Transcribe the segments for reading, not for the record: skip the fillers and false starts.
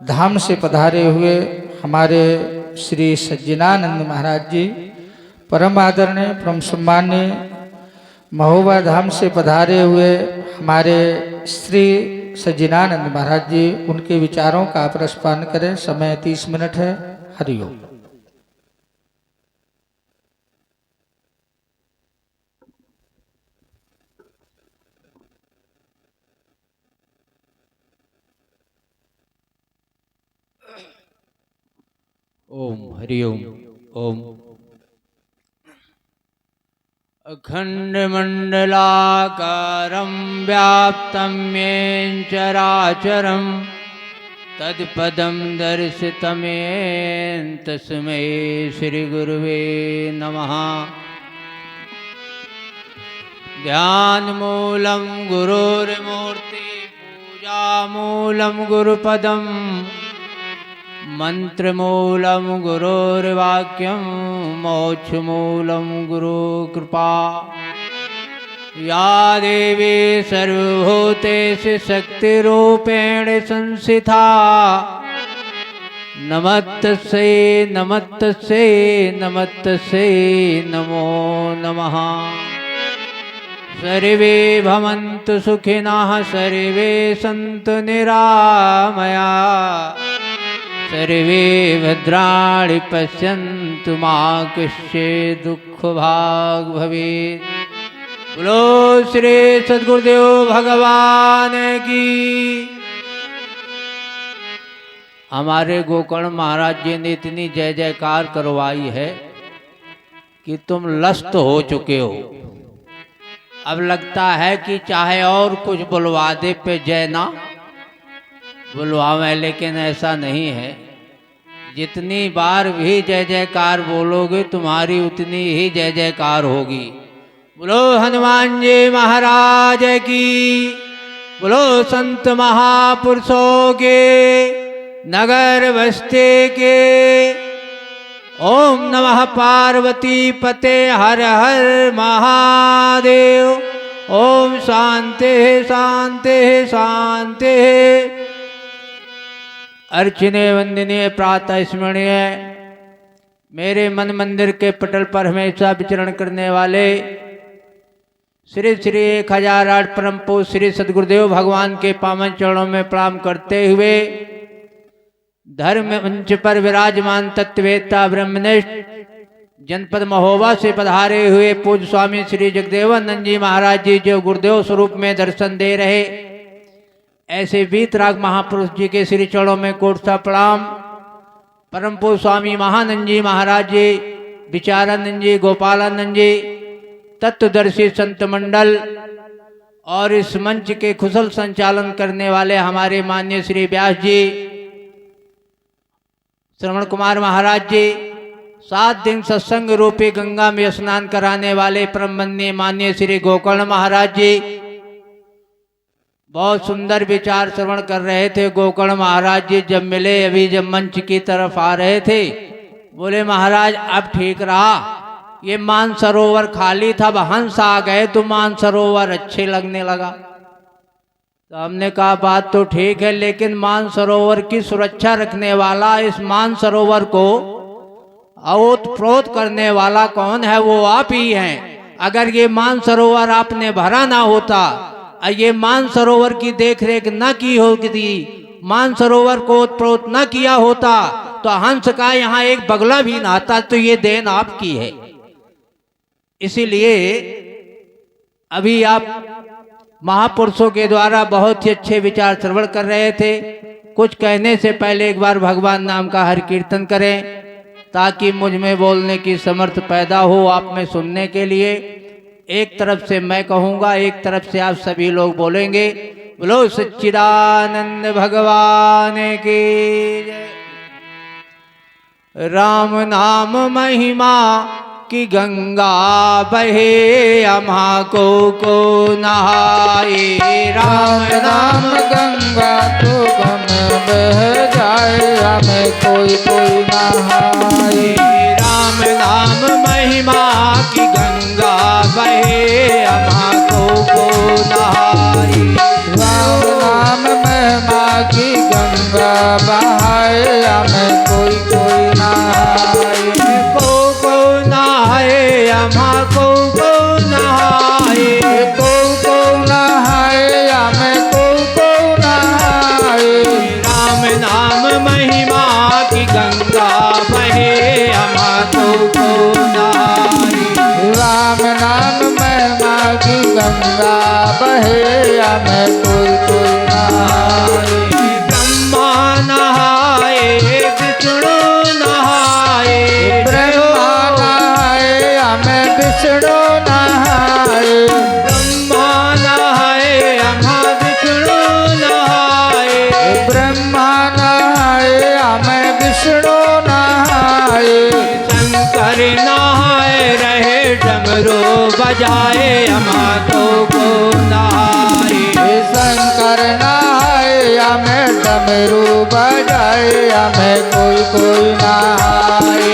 धाम से पधारे हुए हमारे श्री सज्जनानंद महाराज जी, परम आदरणीय परम सम्मान्य महोबा धाम से पधारे हुए हमारे श्री सज्जनानंद महाराज जी, उनके विचारों का आप रसपान करें। समय 30 मिनट है। हरिओम। ओम हरिओम। ओम। अखंड मंडलाकारं व्याप्तं येन चराचरं तत्पदं दर्शितं येन तस्मै श्री गुरुवे नमः। ध्यानमूलं गुरुर्मूर्ति पूजामूलं गुरुपदम् मंत्रमूलं गुरुर्वाक्यं मोक्षमूलं गुरुकृपा। या देवी सर्वभूतेषु शक्तिरूपेण संस्थिता नमस्तस्यै नमस्तस्यै नमस्तस्यै नमो नमः। सर्वे भवन्तु सुखिनः सर्वे सन्तु निरामया सर्वे भद्राणि पश्यन्तु मा कश्चित् दुःखभाग् भवेत्। बोलो श्री सद्गुरुदेव भगवान की। हमारे गोकर्ण महाराज जी ने इतनी जय जयकार करवाई है कि तुम लस्त हो चुके हो। अब लगता है कि चाहे और कुछ बुलवा दे पे जय ना बुलवावे, लेकिन ऐसा नहीं है। जितनी बार भी जय जयकार बोलोगे तुम्हारी उतनी ही जय जयकार होगी। बोलो हनुमान जी महाराज की। बोलो संत महापुरुषों के, नगर बस्ती के। ओम नमः पार्वती पते हर हर महादेव। ओम शांति शांति शांति। अर्चने वंदनीय प्रातः स्मरणीय मेरे मन मंदिर के पटल पर हमेशा विचरण करने वाले श्री श्री 1008 परम पूज्य श्री सद्गुरुदेव भगवान के पावन चरणों में प्रणाम करते हुए धर्म मंच पर विराजमान तत्ववेत्ता ब्रह्मनिष्ठ जनपद महोबा से पधारे हुए पूज्य स्वामी श्री जगदेवानंद जी महाराज जी, जो गुरुदेव स्वरूप में दर्शन दे रहे, ऐसे वीतराग महापुरुष जी के श्री चरणों में कोटसा प्रणाम। परम पूज्य स्वामी महानंद जी महाराज जी, विचारानंद जी, गोपालानंद जी, तत्वदर्शी संत मंडल और इस मंच के कुशल संचालन करने वाले हमारे माननीय श्री व्यास जी, श्रवण कुमार महाराज जी, 7 दिन सत्संग रूपी गंगा में स्नान कराने वाले परम वंदनीय माननीय श्री गोकर्ण महाराज जी, बहुत सुंदर विचार श्रवण कर रहे थे। गोकर्ण महाराज जी जब मिले, अभी जब मंच की तरफ आ रहे थे, बोले महाराज अब ठीक रहा, ये मानसरोवर खाली था, अब हंस आ गए तो मानसरोवर अच्छे लगने लगा। तो हमने कहा बात तो ठीक है, लेकिन मानसरोवर की सुरक्षा रखने वाला, इस मानसरोवर को ओत-प्रोत करने वाला कौन है? वो आप ही हैं। अगर ये मानसरोवर आपने भरा ना होता, ये मानसरोवर की देखरेख न की होती, मानसरोवर को ओत-प्रोत न किया होता, तो हंस का यहाँ एक बगला भी ना आता। तो ये देन आपकी है। इसीलिए अभी आप महापुरुषों के द्वारा बहुत ही अच्छे विचार श्रवण कर रहे थे। कुछ कहने से पहले एक बार भगवान नाम का हर कीर्तन करें, ताकि मुझ में बोलने की समर्थ पैदा हो, आप में सुनने के लिए। एक तरफ से मैं कहूँगा, एक तरफ से आप सभी लोग बोलेंगे। बोलो सच्चिदानंद भगवान की जय। राम नाम महिमा की गंगा बहे, अम्हा को नहाए। राम नाम गंगा तो गम बह जाए, हमें कोई कोई नहाए। राम नाम महिमा की गंगा बहे, अम्हा को नहाए। राम नाम महिमा की गंगा बहाए हमें कोई कोई नहाए। को नहाए अम्हा को नहाए। को नहाए हमें को नहाए। राम नाम महिमा की गंगा बहे अम्हा को नहाए। राम नाम महिमा की गंगा बहे हमें कोई कोई नहाए। ब्रह्मा नहाए विष्णु नहाए। ब्रह्मा नहाए हमें विष्णु नहाए। ब्रह्मा नहाए अम्हा विष्णु नहाए। ब्रह्मा नहाए हमें विष्णु नहाए। शंकर नहाए रहे डमरू बजाए अम्हा को नहाए। शंकर नहाए हमें डमरू बजाए हमें कोई कोई नहाए।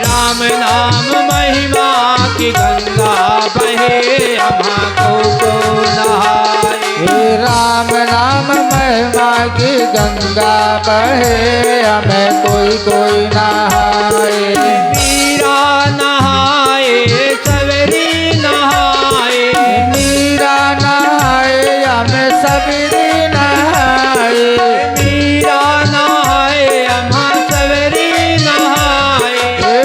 राम नाम महिमा की गंगा बहे अम्हा को नहाए। राम नाम महिमा की गंगा बहे हमें कोई कोई नहाए। मीरा नहाए सवेरी नहाए। मीरा नहाए हमें सबरी नहाए। मीरा नहाए अम्हा सवेरी नहाए।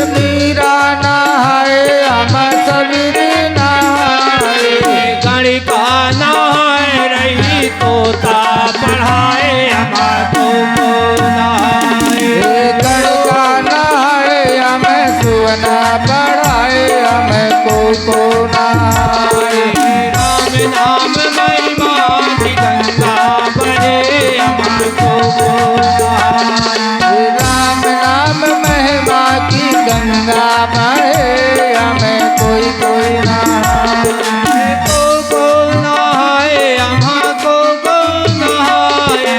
मीरा नहाए हमें सबरी नहाए। गणिका नहाए रही तोता पढ़ाए अम्हा को नहाए। गणका नहाए हमें सुवना बढ़ाए हमें को नहाए। राम नाम महिमा की गंगा बहे अम्हा को नहाए। राम नाम महिमा की गंगा बहे हमें कोई कोई नहाए। को नहाए अम्हा को नहाए।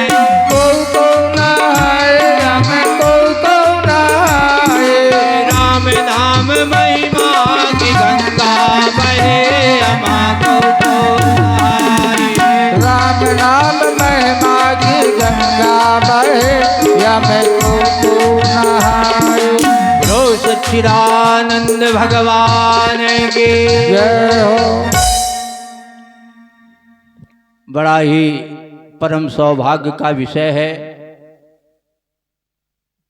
को नहाए हमें को नहाए। राम नाम महिमा की गंगा बहे अम्हा को नहाए। राम नाम महिमा की गंगा बहे हमें को नहाए। बोलो सच्चिदानंद भगवान की जय हो। बड़ा ही परम सौभाग्य का विषय है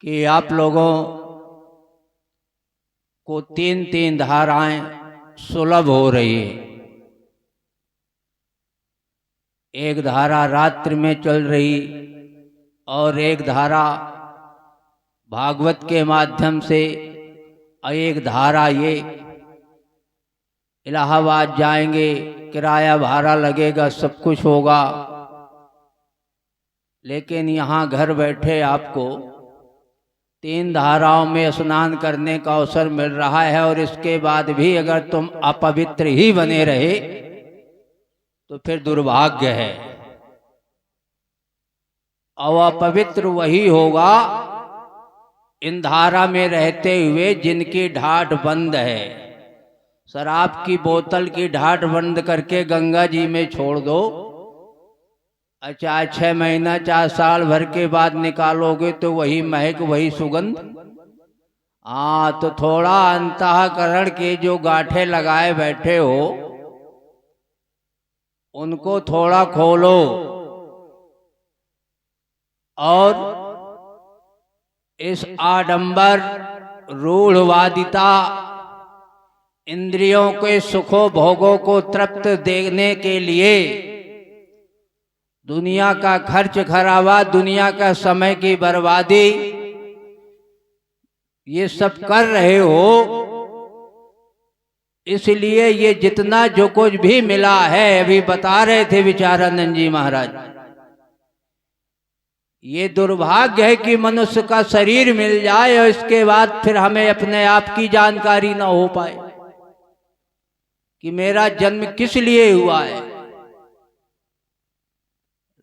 कि आप लोगों को तीन तीन धाराएं सुलभ हो रही है। एक धारा रात्रि में चल रही और एक धारा भागवत के माध्यम से और एक धारा ये इलाहाबाद जाएंगे, किराया भाड़ा लगेगा, सब कुछ होगा, लेकिन यहाँ घर बैठे आपको तीन धाराओं में स्नान करने का अवसर मिल रहा है। और इसके बाद भी अगर तुम अपवित्र ही बने रहे तो फिर दुर्भाग्य है। और अपवित्र वही होगा इन धारा में रहते हुए जिनकी ढाठ बंद है। शराब की बोतल की ढाठ बंद करके गंगा जी में छोड़ दो, अच्छा 6 महीना 4 साल भर के बाद निकालोगे तो वही महक वही सुगंध। हाँ, तो थोड़ा अंतःकरण के जो गांठे लगाए बैठे हो उनको थोड़ा खोलो और इस आडंबर रूढ़वादिता इंद्रियों के सुखों भोगों को तृप्त देने के लिए दुनिया का खर्च खराबा, दुनिया का समय की बर्बादी, ये सब कर रहे हो। इसलिए ये जितना जो कुछ भी मिला है, अभी बता रहे थे विचारानंद जी महाराज, ये दुर्भाग्य है कि मनुष्य का शरीर मिल जाए और इसके बाद फिर हमें अपने आप की जानकारी ना हो पाए कि मेरा जन्म किस लिए हुआ है।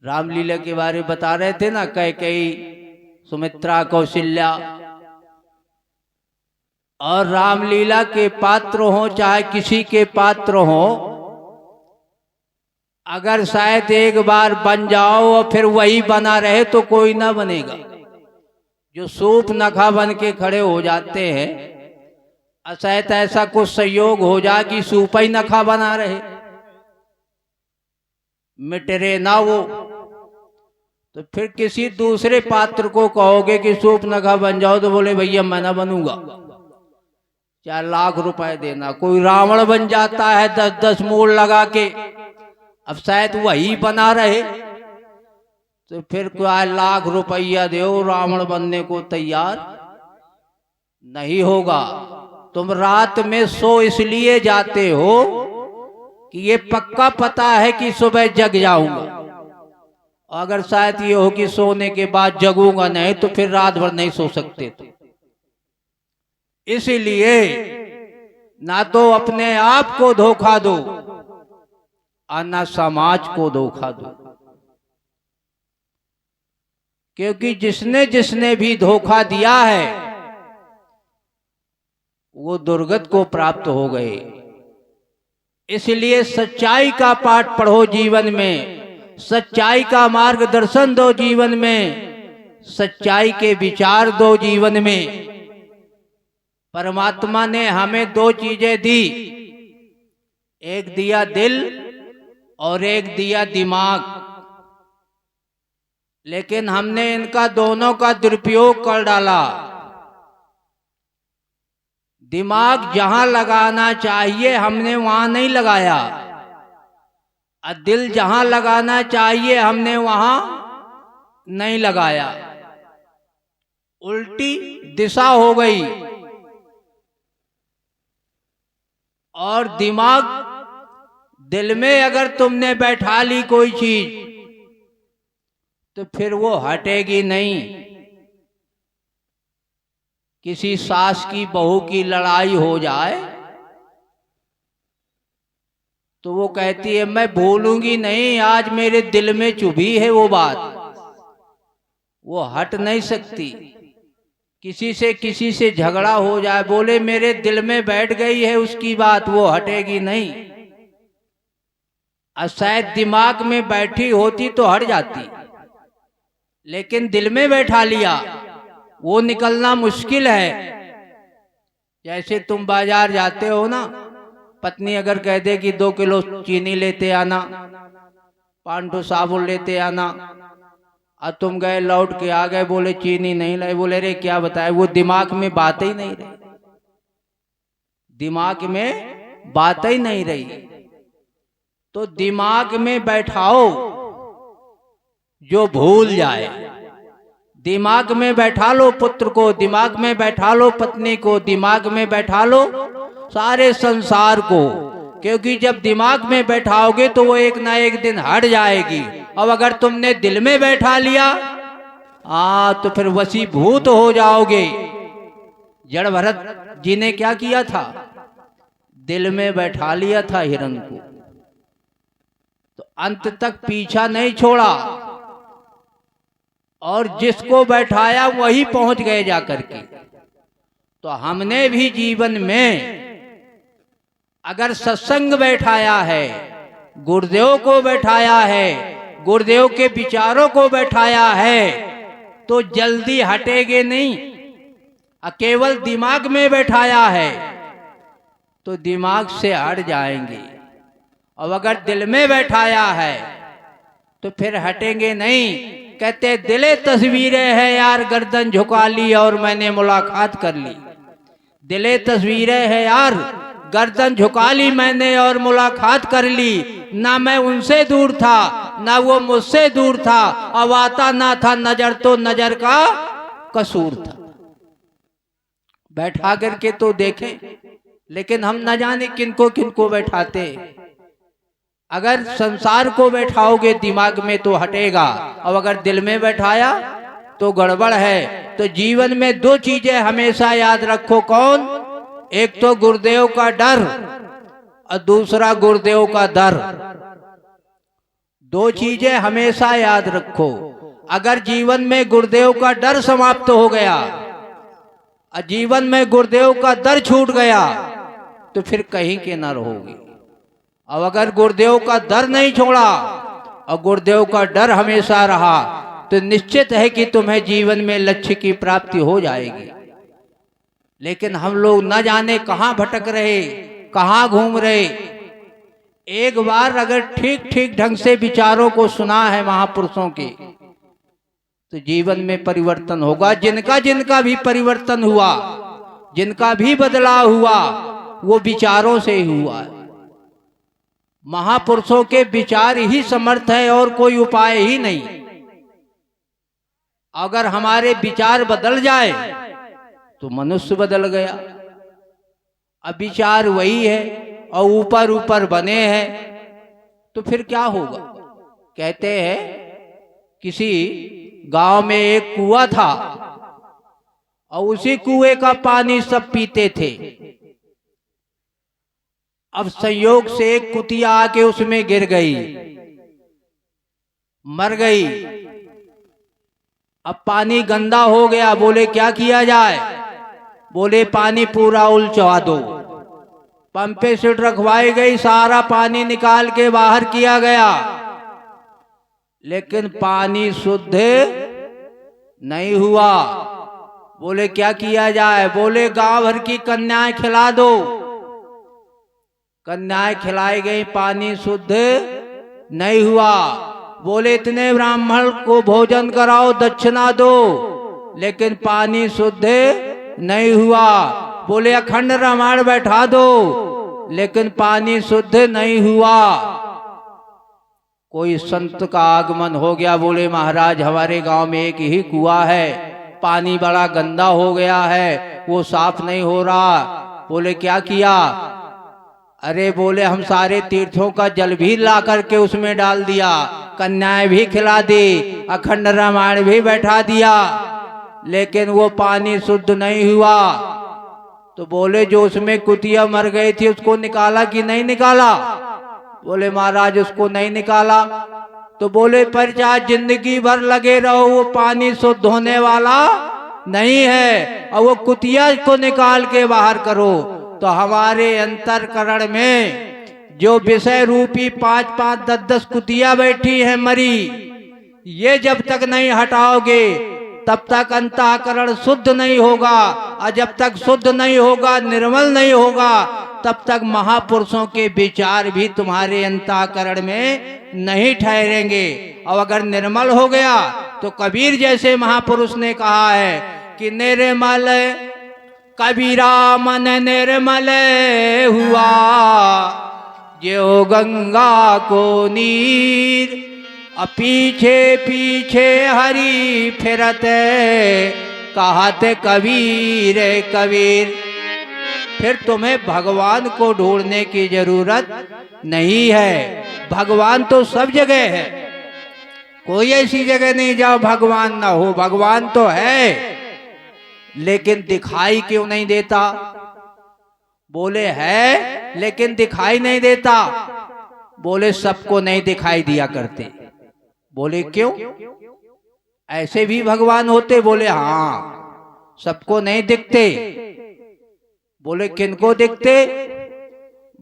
रामलीला के बारे में बता रहे थे ना, कैकेयी, सुमित्रा, कौशल्या, और रामलीला के पात्र हों चाहे किसी के पात्र हों, अगर शायद एक बार बन जाओ और फिर वही बना रहे तो कोई ना बनेगा। जो सूप नखा बन के खड़े हो जाते हैं, अशायद ऐसा कुछ संयोग हो जाए कि सूप ही नखा बना रहे, मिटरे ना वो, तो फिर किसी दूसरे पात्र को कहोगे कि सूप नखा बन जाओ, तो बोले भैया मैं ना बनूंगा, 4 लाख रुपए देना। कोई रावण बन जाता है 10-10 मूल लगा के, अब शायद वही बना रहे, तो फिर क्या 1 लाख रुपया दो, रावण बनने को तैयार नहीं होगा। तुम रात में सो इसलिए जाते हो कि ये पक्का पता है कि सुबह जग जाऊंगा। अगर शायद ये हो कि सोने के बाद जगूंगा नहीं, तो फिर रात भर नहीं सो सकते। तो इसलिए ना तो अपने आप को धोखा दो और ना समाज को धोखा दो, क्योंकि जिसने जिसने भी धोखा दिया है वो दुर्गत को प्राप्त हो गए। इसलिए सच्चाई का पाठ पढ़ो जीवन में, सच्चाई का मार्गदर्शन दो जीवन में, सच्चाई के विचार दो जीवन में। परमात्मा ने हमें 2 चीजें दी, एक दिया दिल और एक दिया दिमाग, लेकिन हमने इनका दोनों का दुरुपयोग कर डाला। दिमाग जहां लगाना चाहिए हमने वहां नहीं लगाया, और दिल जहां लगाना चाहिए हमने वहां नहीं लगाया, उल्टी दिशा हो गई। और दिमाग, दिल में अगर तुमने बैठा ली कोई चीज, तो फिर वो हटेगी नहीं। किसी सास की बहू की लड़ाई हो जाए तो वो कहती है मैं भूलूंगी नहीं, आज मेरे दिल में चुभी है वो बात, वो हट नहीं सकती। किसी से झगड़ा हो जाए, बोले मेरे दिल में बैठ गई है उसकी बात, वो हटेगी नहीं। और शायद दिमाग में बैठी होती तो हट जाती, लेकिन दिल में बैठा लिया, वो निकलना मुश्किल है। जैसे तुम बाजार जाते हो ना, पत्नी अगर कह दे कि 2 किलो चीनी लेते आना, 5 साबुन लेते आना, और तुम गए लौट के आ गए, बोले चीनी नहीं लाए, बोले रे क्या बताए, वो दिमाग में बात ही नहीं रही, दिमाग में बात ही नहीं रही। तो दिमाग में बैठाओ जो भूल जाए, दिमाग में बैठा लो पुत्र को, दिमाग में बैठा लो पत्नी को, दिमाग में बैठा लो सारे संसार को, क्योंकि जब दिमाग में बैठाओगे तो वो एक ना एक दिन हट जाएगी। अब अगर तुमने दिल में बैठा लिया तो फिर वशीभूत हो जाओगे। जड़ भरत जी ने क्या किया था, दिल में बैठा लिया था हिरण को, तो अंत तक पीछा नहीं छोड़ा, और जिसको बैठाया वही पहुंच गए जाकर के। तो हमने भी जीवन में अगर सत्संग बैठाया है, गुरुदेव को बैठाया है, गुरुदेव के विचारों को बैठाया है, तो जल्दी हटेंगे नहीं। केवल दिमाग में बैठाया है तो दिमाग से हट जाएंगे, और अगर दिल में बैठाया है तो फिर हटेंगे नहीं। कहते दिले तस्वीरें है यार, गर्दन झुका ली और मैंने मुलाकात कर ली। दिले तस्वीरें है यार, गर्दन झुका ली मैंने और मुलाकात कर ली। ना मैं उनसे दूर था ना वो मुझसे दूर था, अब आता ना था नजर तो नजर का कसूर था। बैठा करके तो देखें, लेकिन हम न जाने किनको किनको बैठाते। अगर संसार को बैठाओगे दिमाग में तो हटेगा, और अगर दिल में बैठाया तो गड़बड़ है। तो जीवन में 2 चीजें हमेशा याद रखो। कौन? एक तो गुरुदेव का डर और दूसरा गुरुदेव का दर। 2 चीजें हमेशा याद रखो। अगर जीवन में गुरुदेव का डर समाप्त हो गया और जीवन में गुरुदेव का दर छूट गया तो फिर कहीं के ना रहोगे। अब अगर गुरुदेव का दर नहीं छोड़ा और गुरुदेव का डर हमेशा रहा तो निश्चित है कि तुम्हें जीवन में लक्ष्य की प्राप्ति हो जाएगी। लेकिन हम लोग न जाने कहाँ भटक रहे, कहाँ घूम रहे। एक बार अगर ठीक ठीक ढंग से विचारों को सुना है महापुरुषों के, तो जीवन में परिवर्तन होगा। जिनका जिनका भी परिवर्तन हुआ, जिनका भी बदलाव हुआ, वो विचारों से ही हुआ है। महापुरुषों के विचार ही समर्थ है और कोई उपाय ही नहीं। अगर हमारे विचार बदल जाए तो मनुष्य बदल गया। अब विचार वही है और ऊपर ऊपर बने हैं, तो फिर क्या होगा। कहते हैं किसी गांव में एक कुआं था और उसी कुएं का पानी सब पीते थे। अब संयोग से एक कुतिया आके उसमें गिर गई, मर गई। अब पानी गंदा हो गया। बोले क्या किया जाए। बोले पानी पूरा उलचवा दो। पंपे सेट रखवाई गई, सारा पानी निकाल के बाहर किया गया, लेकिन पानी शुद्ध नहीं हुआ। बोले क्या किया जाए। बोले गांव भर की कन्याएं खिला दो। कन्याएं खिलाई गई, पानी शुद्ध नहीं हुआ। बोले इतने ब्राह्मण को भोजन कराओ, दक्षिणा दो, लेकिन पानी शुद्ध नहीं हुआ। बोले अखंड रामायण बैठा दो, लेकिन पानी शुद्ध नहीं हुआ। कोई संत का आगमन हो गया। बोले महाराज हमारे गांव में एक ही कुआं है, पानी बड़ा गंदा हो गया है, वो साफ नहीं हो रहा। बोले क्या किया। अरे बोले हम सारे तीर्थों का जल भी ला करके उसमें डाल दिया, कन्याएं भी खिला दी, अखंड रामायण भी बैठा दिया, लेकिन वो पानी शुद्ध नहीं हुआ। तो बोले जो उसमें कुतिया मर गई थी उसको निकाला कि नहीं निकाला। बोले महाराज उसको नहीं निकाला। तो बोले पर चाहे जिंदगी भर लगे रहो, वो पानी शुद्ध होने वाला नहीं है, और वो कुतिया को निकाल के बाहर करो। तो हमारे अंतरकरण में जो विषय रूपी 5-5, 10-10 कुतिया बैठी है मरी, ये जब तक नहीं हटाओगे तब तक अंतःकरण शुद्ध नहीं होगा, और जब तक शुद्ध नहीं होगा, निर्मल नहीं होगा, तब तक महापुरुषों के विचार भी तुम्हारे अंतःकरण में नहीं ठहरेंगे। और अगर निर्मल हो गया तो कबीर जैसे महापुरुष ने कहा है कि निर्मल कबीरा मन निर्मल हुआ, जो गंगा को नीर, पीछे पीछे हरि फिरते, कहत कबीर कबीर। फिर तुम्हें भगवान को ढूंढने की जरूरत नहीं है। भगवान तो सब जगह है, कोई ऐसी जगह नहीं जहां भगवान ना हो। भगवान तो है, लेकिन दिखाई क्यों नहीं देता। बोले है लेकिन दिखाई नहीं देता। बोले सबको नहीं दिखाई दिया करते। बोले क्यों, ऐसे भी भगवान होते। बोले हाँ, सबको नहीं दिखते। बोले किनको दिखते।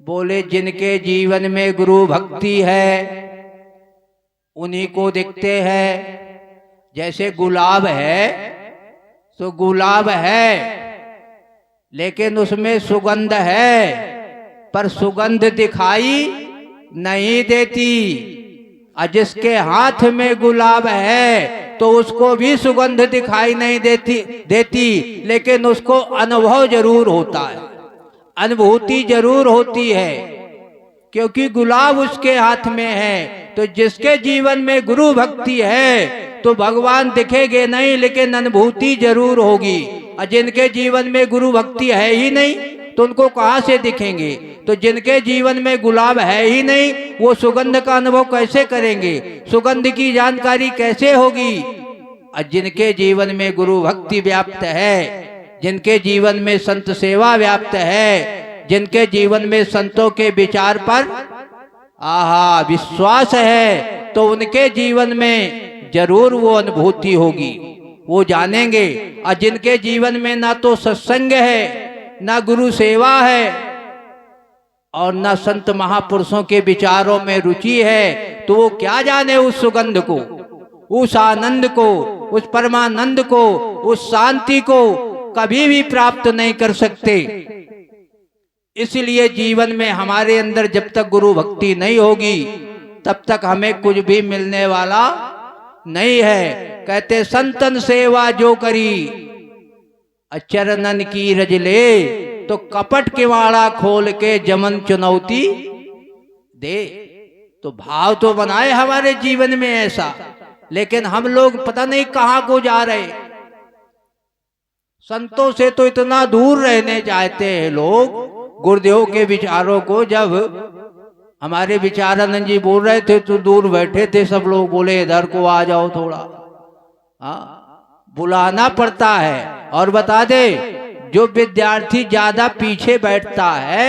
बोले जिनके जीवन में गुरु भक्ति है उन्हीं को दिखते हैं। जैसे गुलाब है तो गुलाब है, लेकिन उसमें सुगंध है, पर सुगंध दिखाई नहीं देती। और जिसके हाथ में गुलाब है तो उसको भी सुगंध दिखाई नहीं देती, लेकिन उसको अनुभव जरूर होता है, अनुभूति जरूर होती है, क्योंकि गुलाब उसके हाथ में है। तो जिसके जीवन में गुरु भक्ति है तो भगवान दिखेंगे नहीं, लेकिन अनुभूति जरूर होगी। और जिनके जीवन में गुरु भक्ति है ही नहीं तो उनको कहाँ से दिखेंगे। तो जिनके जीवन में गुलाब है ही नहीं, वो सुगंध का अनुभव कैसे करेंगे, सुगंध की जानकारी कैसे होगी। और जिनके जीवन में गुरु भक्ति व्याप्त है, जिनके जीवन में संत सेवा व्याप्त है, जिनके जीवन में संतों के विचार पर आहा विश्वास है, तो उनके जीवन में जरूर वो अनुभूति होगी, वो जानेंगे। और जिनके जीवन में ना तो सत्संग है, ना गुरु सेवा है, और ना संत महापुरुषों के विचारों में रुचि है, तो वो क्या जाने उस सुगंध को। उस आनंद को, उस परमानंद को, उस शांति को कभी भी प्राप्त नहीं कर सकते। इसलिए जीवन में हमारे अंदर जब तक गुरु भक्ति नहीं होगी तब तक हमें कुछ भी मिलने वाला नहीं है। कहते संतन सेवा जो करी अचरनन की रज ले, तो कपट किवाड़ा खोल के जमन चुनौती दे। तो भाव तो बनाए हमारे जीवन में ऐसा, लेकिन हम लोग पता नहीं कहां को जा रहे। संतों से तो इतना दूर रहने चाहते हैं लोग, गुरुदेव के विचारों को। जब हमारे विचारानंद जी बोल रहे थे तो दूर बैठे थे सब लोग, बोले इधर को आ जाओ थोड़ा। बुलाना पड़ता है। और बता दे, जो विद्यार्थी ज्यादा पीछे बैठता है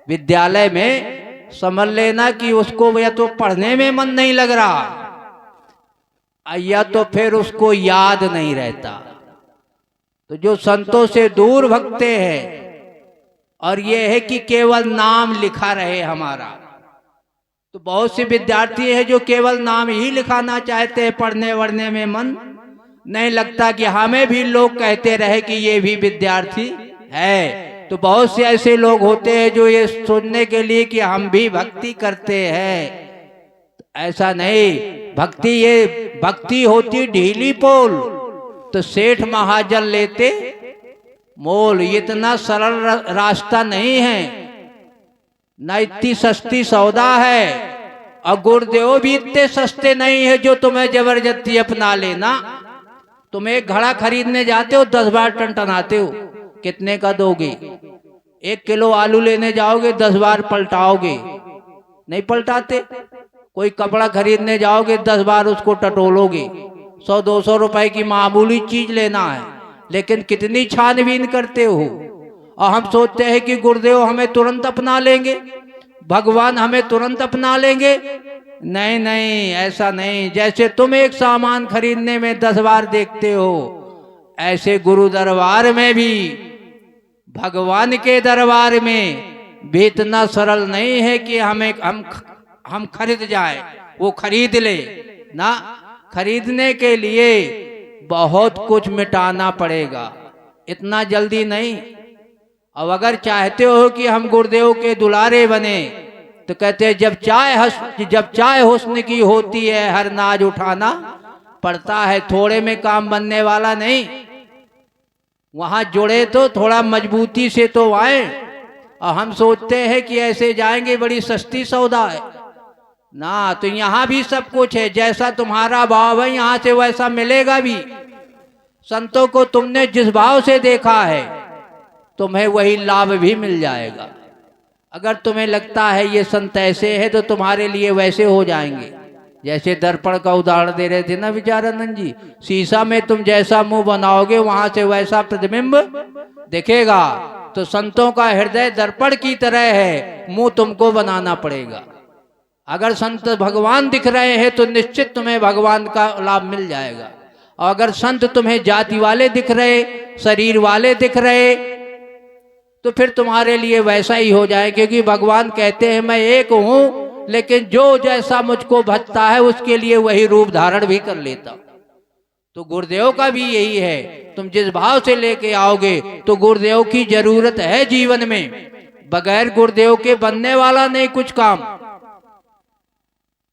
विद्यालय में, समझ लेना कि उसको या तो पढ़ने में मन नहीं लग रहा या तो फिर उसको याद नहीं रहता। तो जो संतों से दूर भगते हैं और ये है कि केवल नाम लिखा रहे हमारा, तो बहुत से विद्यार्थी हैं जो केवल नाम ही लिखाना चाहते हैं, पढ़ने वढ़ने में मन नहीं लगता। कि हमें भी लोग कहते रहे कि ये भी विद्यार्थी है। तो बहुत से ऐसे लोग होते हैं जो ये सुनने के लिए कि हम भी भक्ति करते हैं। ऐसा नहीं, भक्ति ये भक्ति होती ढीली पोल, तो सेठ महाजन लेते मोल। इतना सरल रास्ता नहीं है, न इतनी सस्ती सौदा है। और गुरुदेव भी इतने सस्ते नहीं है जो तुम्हें जबरदस्ती अपना लेना। तुम एक घड़ा खरीदने जाते हो 10 बार टनटनाते हो, कितने का दोगे? 1 किलो आलू लेने जाओगे 10 बार पलटाओगे, नहीं पलटाते। कोई कपड़ा खरीदने जाओगे 10 बार उसको टटोलोगे। 100-200 रुपए की मामूली चीज लेना है, लेकिन कितनी छानबीन करते हो। और हम सोचते हैं कि गुरुदेव हमें तुरंत अपना लेंगे, भगवान हमें तुरंत अपना लेंगे। नहीं नहीं, ऐसा नहीं। जैसे तुम एक सामान खरीदने में 10 बार देखते हो, ऐसे गुरु दरबार में भी, भगवान के दरबार में भी इतना सरल नहीं है कि हम खरीद जाए, वो खरीद ले ना। खरीदने के लिए बहुत कुछ मिटाना पड़ेगा, इतना जल्दी नहीं। अब अगर चाहते हो कि हम गुरुदेव के दुलारे बने, तो कहते हैं जब चाय हुस्न की होती है हर नाज उठाना पड़ता है। थोड़े में काम बनने वाला नहीं, वहां जुड़े तो थोड़ा मजबूती से तो आए। और हम सोचते हैं कि ऐसे जाएंगे बड़ी सस्ती सौदा है ना। तो यहाँ भी सब कुछ है, जैसा तुम्हारा भाव है यहाँ से वैसा मिलेगा भी। संतों को तुमने जिस भाव से देखा है तुम्हें वही लाभ भी मिल जाएगा। अगर तुम्हें लगता है ये संत ऐसे है तो तुम्हारे लिए वैसे हो जाएंगे। जैसे दर्पण का उदाहरण दे रहे थे ना विचारानंद जी, शीशा में तुम जैसा मुंह बनाओगे वहां से वैसा प्रतिबिंब दिखेगा। तो संतों का हृदय दर्पण की तरह है, मुंह तुमको बनाना पड़ेगा। अगर संत भगवान दिख रहे हैं तो निश्चित तुम्हें भगवान का लाभ मिल जाएगा। और अगर संत तुम्हें जाति वाले दिख रहे, शरीर वाले दिख रहे, तो फिर तुम्हारे लिए वैसा ही हो जाए। क्योंकि भगवान कहते हैं मैं एक हूं, लेकिन जो जैसा मुझको भजता है उसके लिए वही रूप धारण भी कर लेता। तो गुरुदेव का भी यही है, तुम जिस भाव से लेके आओगे तो गुरुदेव की जरूरत है जीवन में। बगैर गुरुदेव के बनने वाला नहीं कुछ काम।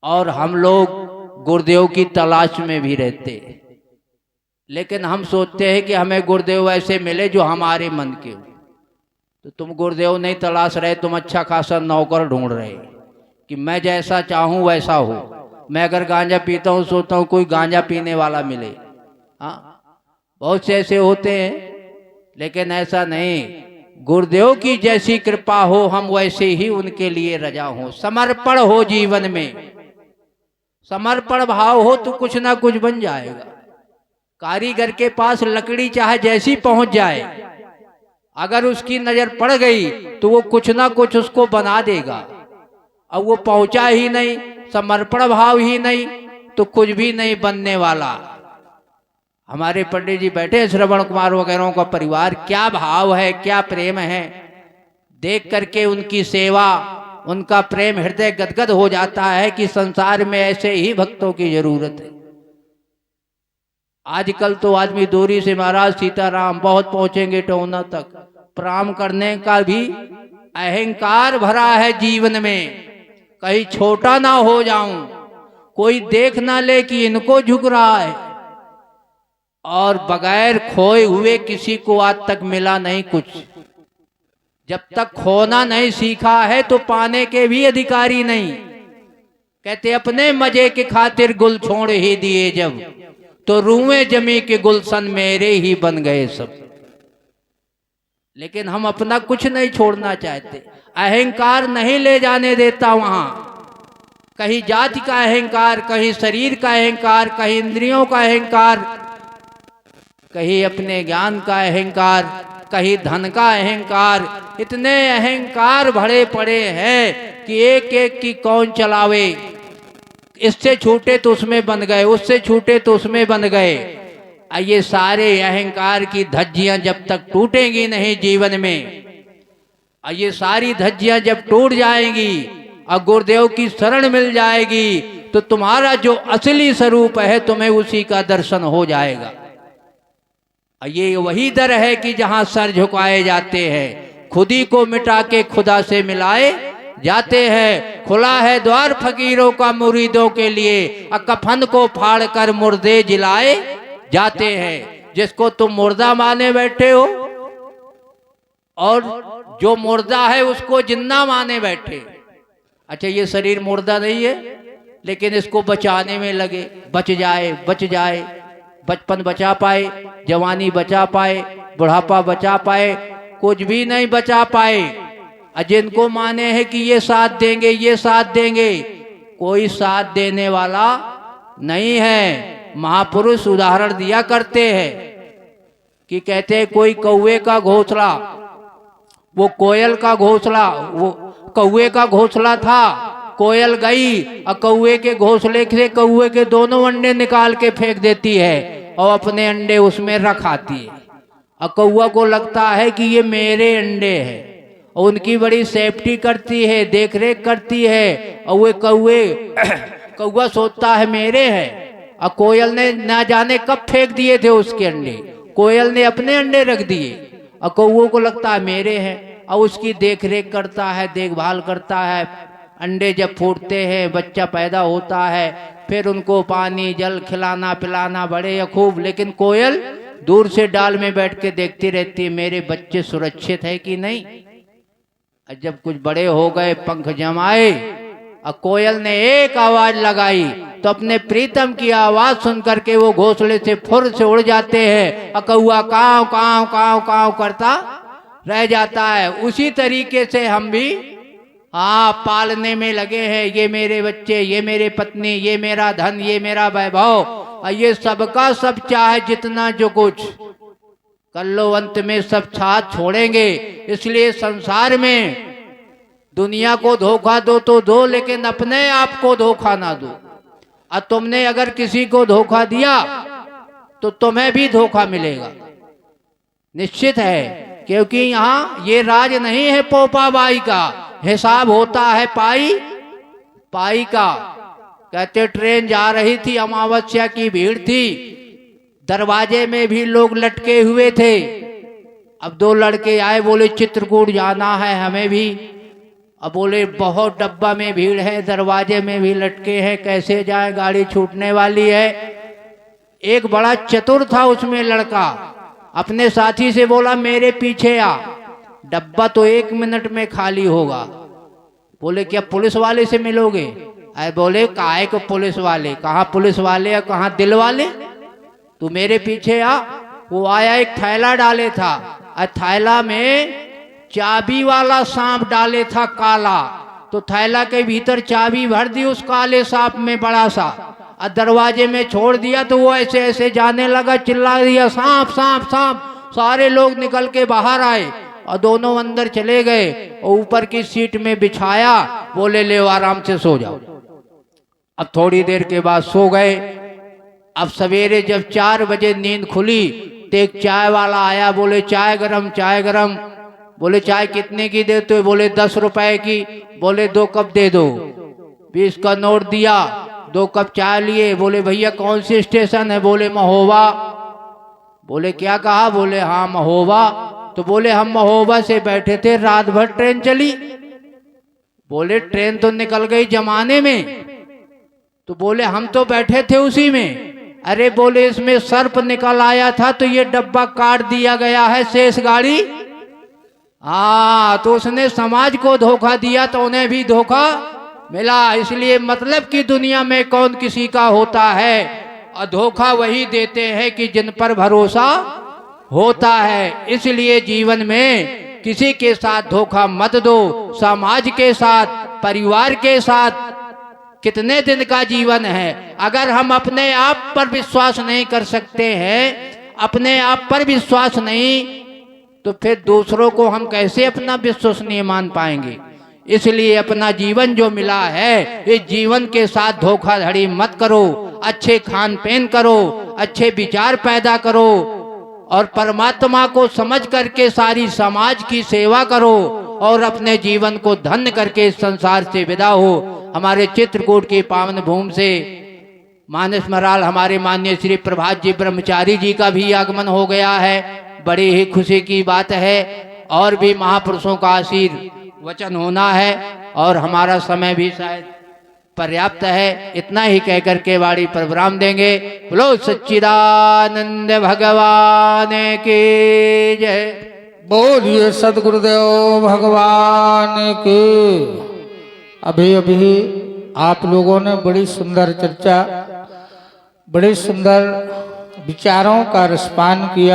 और हम लोग गुरुदेव की तलाश में भी रहते हैं, लेकिन हम सोचते हैं कि हमें गुरुदेव ऐसे मिले जो हमारे मन के हो। तो तुम गुरुदेव नहीं तलाश रहे, तुम अच्छा खासा नौकर ढूंढ रहे कि मैं जैसा चाहूं वैसा हो। मैं अगर गांजा पीता हूं सोचता हूं कोई गांजा पीने वाला मिले। हाँ, बहुत से ऐसे होते हैं, लेकिन ऐसा नहीं। गुरुदेव की जैसी कृपा हो हम वैसे ही उनके लिए रजा हो। समर्पण हो जीवन में, समर्पण भाव हो तो कुछ ना कुछ बन जाएगा। कारीगर के पास लकड़ी चाहे जैसी पहुंच जाए, अगर उसकी नजर पड़ गई तो वो कुछ ना कुछ उसको बना देगा। अब वो पहुंचा ही नहीं, समर्पण भाव ही नहीं, तो कुछ भी नहीं बनने वाला। हमारे पंडित जी बैठे श्रवण कुमार वगैरह का परिवार, क्या भाव है, क्या प्रेम है। देख करके उनकी सेवा, उनका प्रेम हृदय गदगद हो जाता है कि संसार में ऐसे ही भक्तों की जरूरत है। आजकल तो आदमी दूरी से महाराज सीताराम बहुत पहुंचेंगे टोना तक, प्रणाम करने का भी अहंकार भरा है जीवन में, कहीं छोटा ना हो जाऊं, कोई देख ना ले कि इनको झुक रहा है। और बगैर खोए हुए किसी को आज तक मिला नहीं कुछ। जब तक खोना नहीं सीखा है तो पाने के भी अधिकारी नहीं। कहते अपने मजे के खातिर गुल छोड़ ही दिए जब, तो रूए जमी के गुलशन मेरे ही बन गए सब। लेकिन हम अपना कुछ नहीं छोड़ना चाहते, अहंकार नहीं ले जाने देता वहां। कहीं जाति का अहंकार, कहीं शरीर का अहंकार, कहीं इंद्रियों का अहंकार, कहीं अपने ज्ञान का अहंकार, कहीं धन का अहंकार। इतने अहंकार भरे पड़े हैं कि एक एक की कौन चलावे। इससे छूटे तो उसमें बन गए, उससे छूटे तो उसमें बन गए। ये सारे अहंकार की धज्जियां जब तक टूटेंगी नहीं जीवन में, ये सारी धज्जियां जब टूट जाएंगी और गुरुदेव की शरण मिल जाएगी, तो तुम्हारा जो असली स्वरूप है तुम्हें उसी का दर्शन हो जाएगा। ये वही दर है कि जहां सर झुकाए जाते हैं, खुदी को मिटा के खुदा से मिलाए जाते हैं। खुला है द्वार फकीरों का मुरीदों के लिए, कफन को फाड़ कर मुर्दे जिलाए जाते हैं। जिसको तुम मुर्दा माने बैठे हो और जो मुर्दा है उसको जिंदा माने बैठे। अच्छा, ये शरीर मुर्दा नहीं है, लेकिन इसको बचाने में लगे, बच जाए बच जाए, बचपन बचा पाए, जवानी बचा पाए, बुढ़ापा बचा पाए, कुछ भी नहीं बचा पाए। जिनको माने हैं कि ये साथ देंगे, ये साथ देंगे, कोई साथ देने वाला नहीं है। महापुरुष उदाहरण दिया करते हैं कि कहते हैं कोई कौवे का घोंसला, वो कोयल का घोंसला, वो कौवे का घोंसला था, कोयल गई और कौवे के घोंसले से कौवे के दोनों अंडे निकाल के फेंक देती है और अपने अंडे उसमें रख आती है। और कौवा को लगता है कि ये मेरे अंडे हैं, और उनकी बड़ी सेफ्टी करती है, देख रेख करती है। और वो कौवा सोचता है मेरे हैं, और कोयल ने ना जाने कब फेंक दिए थे उसके अंडे, कोयल ने अपने अंडे रख दिए, और कौवे को लगता है मेरे हैं, और उसकी देख रेख करता है, देखभाल करता है। अंडे जब फूटते हैं, बच्चा पैदा होता है, फिर उनको पानी जल खिलाना पिलाना बड़े या खूब। लेकिन कोयल दूर से डाल में बैठ के देखती रहती है, मेरे बच्चे सुरक्षित है कि नहीं। जब कुछ बड़े हो गए, पंख जमाए, और कोयल ने एक आवाज लगाई, तो अपने प्रीतम की आवाज सुन करके वो घोंसले से फुर से उड़ जाते हैं, और कौआ काव काव काव काव करता रह जाता है। उसी तरीके से हम भी पालने में लगे हैं, ये मेरे बच्चे, ये मेरे पत्नी, ये मेरा धन, ये मेरा वैभव, और ये सबका सब चाहे जितना जो कुछ कर लो, अंत में सब साथ छोड़ेंगे। इसलिए संसार में दुनिया को धोखा दो तो दो, लेकिन अपने आप को धोखा ना दो। और तुमने अगर किसी को धोखा दिया तो तुम्हें भी धोखा मिलेगा, निश्चित है। क्योंकि यहाँ ये राज नहीं है पोपा बाई का, हिसाब होता है पाई पाई का। कहते ट्रेन जा रही थी, अमावस्या की भीड़ थी, दरवाजे में भी लोग लटके हुए थे। अब दो लड़के आए, बोले चित्रकूट जाना है हमें भी। अब बोले बहुत डब्बा में भीड़ है, दरवाजे में भी लटके हैं, कैसे जाए, गाड़ी छूटने वाली है। एक बड़ा चतुर था उसमें लड़का, अपने साथी से बोला मेरे पीछे आ, डब्बा तो 1 मिनट में खाली होगा। बोले क्या पुलिस वाले से मिलोगे? अरे बोले काहे को पुलिस वाले, कहाँ पुलिस वाले और कहाँ दिल वाले, तू मेरे पीछे आ। वो आया, एक थैला डाले था, और थैला में चाबी वाला सांप डाले था काला, तो थैला के भीतर चाबी भर दी उस काले सांप में बड़ा सा, और दरवाजे में छोड़ दिया। तो वो ऐसे ऐसे जाने लगा, चिल्ला दिया सांप सांप सांप। सारे लोग निकल के बाहर आए और दोनों अंदर चले गए, और ऊपर की सीट में बिछाया, बोले ले आराम से सो जाओ। अब थोड़ी देर के बाद सो गए। अब सवेरे जब 4 बजे नींद खुली तो एक चाय वाला आया, बोले चाय गरम चाय गरम। बोले चाय कितने की देते हो? बोले 10 रुपए की। बोले 2 कप दे दो। 20 का नोट दिया, 2 कप चाय लिए। बोले भैया कौन सी स्टेशन है? बोले महोबा। बोले क्या कहा? बोले हाँ महोबा। तो बोले हम महोबा से बैठे थे, रात भर ट्रेन चली। बोले ट्रेन तो निकल गई जमाने में। तो बोले हम तो बैठे थे उसी में। अरे बोले इसमें सर्प निकल आया था तो ये डब्बा काट दिया गया है, शेष गाड़ी। हाँ, तो उसने समाज को धोखा दिया तो उन्हें भी धोखा मिला। इसलिए मतलब की दुनिया में कौन किसी का होता है, और धोखा वही देते हैं कि जिन पर भरोसा होता है। इसलिए जीवन में किसी के साथ धोखा मत दो। समाज के साथ, परिवार के साथ कितने दिन का जीवन है। अगर हम अपने आप पर विश्वास नहीं कर सकते हैं, अपने आप पर विश्वास नहीं, तो फिर दूसरों को हम कैसे अपना विश्वसनीय मान पाएंगे। इसलिए अपना जीवन जो मिला है, इस जीवन के साथ धोखाधड़ी मत करो। अच्छे खान पीन करो, अच्छे विचार पैदा करो, और परमात्मा को समझ करके सारी समाज की सेवा करो, और अपने जीवन को धन्य करके इस संसार से विदा हो। हमारे चित्रकूट की पावन भूमि से मानस मराल हमारे माननीय श्री प्रभात जी ब्रह्मचारी जी का भी आगमन हो गया है। बड़ी ही खुशी की बात है। और भी महापुरुषों का आशीर्वचन होना है, और हमारा समय भी शायद पर्याप्त है। इतना ही कहकर के वाणी पर विराम देंगे। बोलो सच्चिदानंद भगवान की जय। बोलिए सदगुरुदेव भगवान की। अभी अभी आप लोगों ने बड़ी सुंदर चर्चा, बड़े सुंदर विचारों का रसपान किया।